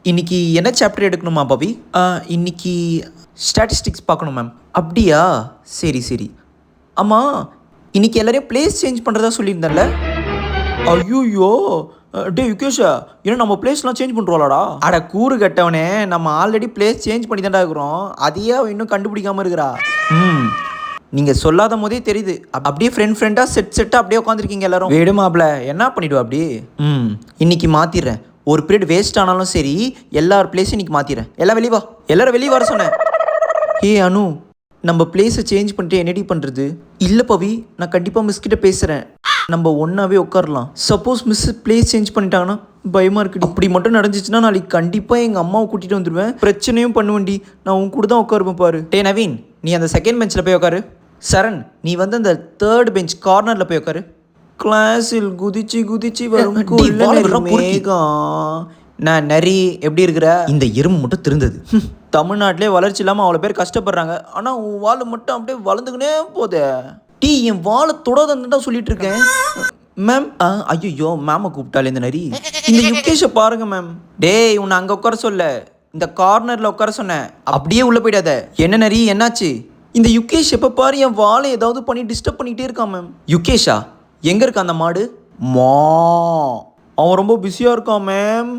இன்னைக்கு என்ன சாப்டர் எடுக்கணுமா பவி? இன்னைக்கு ஸ்டாட்டிஸ்டிக்ஸ் பார்க்கணும் மேம். அப்படியா? சரி சரி. ஆமாம், இன்னைக்கு எல்லாரையும் பிளேஸ் சேஞ்ச் பண்ணுறதா சொல்லியிருந்தேன்ல? ஐயோயோ, டே யுகேஷா, ஏன்னா நம்ம பிளேஸ்லாம் சேஞ்ச் பண்ணுறோம்லடா. அட கூறு கட்டவனே, நம்ம ஆல்ரெடி பிளேஸ் சேஞ்ச் பண்ணி தான்டா இருக்கிறோம். அதையே அவன் இன்னும் கண்டுபிடிக்காம இருக்கிறா. நீங்கள் சொல்லாத போதே தெரியுது. அப்படியே ஃப்ரெண்டாக செட்டாக அப்படியே உட்காந்துருக்கீங்க எல்லாரும். வேடுமாப்ல என்ன பண்ணிவிடுவா அப்படி? இன்னைக்கு மாற்றிடுறேன். ஒரு பீரியட் வேஸ்ட் ஆனாலும் சரி, எல்லார் பிளேஸும் இன்னைக்கு மாற்றிடுறேன். எல்லாம் வெளியே வா, எல்லாரும் வெளியே வர சொன்னேன். ஏ அனு, நம்ம பிளேஸை சேஞ்ச் பண்ணிட்டு என்னடி பண்ணுறது? இல்லை பவி, நான் கண்டிப்பாக மிஸ் கிட்ட பேசுகிறேன். நம்ம ஒன்றாவே உட்காரலாம். சப்போஸ் மிஸ் பிளேஸ் சேஞ்ச் பண்ணிட்டாங்கன்னா பயமாக இருக்குது. அப்படி மட்டும் நடந்துச்சுன்னா நாளைக்கு கண்டிப்பாக எங்கள் அம்மாவை கூட்டிகிட்டு வந்துடுவேன். பிரச்சனையும் பண்ணுவேண்டி. நான் உன் கூட தான் உட்காருவேன் பாரு. டே நவீன், நீ அந்த செகண்ட் பெஞ்சில் போய் உட்காரு. சரண், நீ வந்து அந்த தேர்ட் பெஞ்ச் கார்னரில் போய் உட்காரு. கிளாஸில் குதிச்சு வரும் நான் நரி. எப்படி இருக்கிற? இந்த எறும்பு மட்டும் திருந்தது. தமிழ்நாட்டிலே வளர்ச்சி இல்லாமல் அவ்வளோ பேர் கஷ்டப்படுறாங்க. ஆனால் உன் வாழை மட்டும் அப்படியே வளர்ந்துக்கினே போதே. டீ, என் வாழை தொடாதன்னு தான் சொல்லிட்டு இருக்கேன் மேம். ஐயோ, மேமை கூப்பிட்டாலே இந்த நரி. இந்த யுகேஷை பாருங்க மேம். டேய், உன்னை அங்கே உட்கார சொல்ல, இந்த கார்னரில் உட்கார சொன்னேன். அப்படியே உள்ளே போயிடாத. என்ன நரி, என்னாச்சு? இந்த யுகேஷ் எப்போ பாரு என் வாழை ஏதாவது பண்ணி டிஸ்டர்ப் பண்ணிகிட்டே இருக்கான் மேம். யுகேஷா? எங்கே இருக்கா அந்த மாடு? மா, அவன் ரொம்ப பிஸியாக இருக்கான் மேம்.